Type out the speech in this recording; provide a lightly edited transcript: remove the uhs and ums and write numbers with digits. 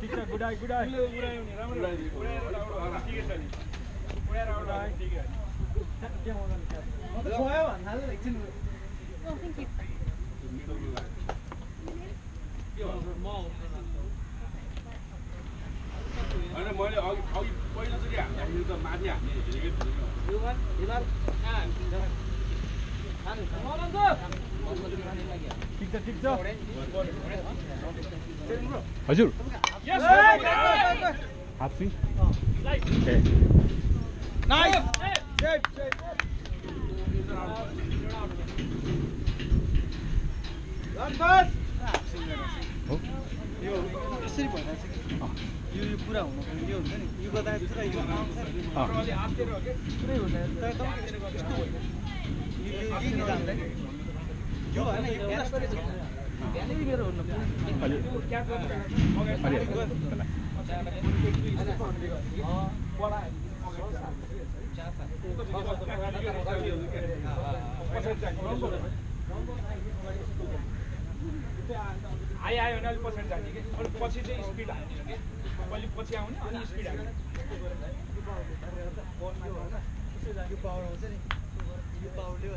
ठिक छ गुडाई गुडाई गुडायो नि राम्रो गुडाएर आउट ठिकै छ नि गुडाएर आउट ठिकै हो के मजाले छ म त खोयो भन्दा एकछिन थ्यांक यू हैन मैले अघि पहिलोचोटि हान्दाखेरि त माथि हान्ने हेरेकै थिएन ठिक छ हजुर हाफ स्विङ नाइस सेट यो यसरी भइरहेछ कि यो पुरा हुनु यो हुन्छ नि यो गर्दा पुरा यो आउँछ नि अलि आस्तेर हो के पुरै हुँदैन तर तपाईको यस्तो होइन यो जान्दैन यो हैन यो यसरी ध्यानै मेरो हुनु अलि क्याप गर्नु अगाडि आयो भने अलिक पछाडि जाने कि अलिक पछि चाहिँ स्पिड हाल्ने हो कि अलिक पछि आउने अनि स्पिड हाल्ने यो पावर आउँछ नि यो पावरले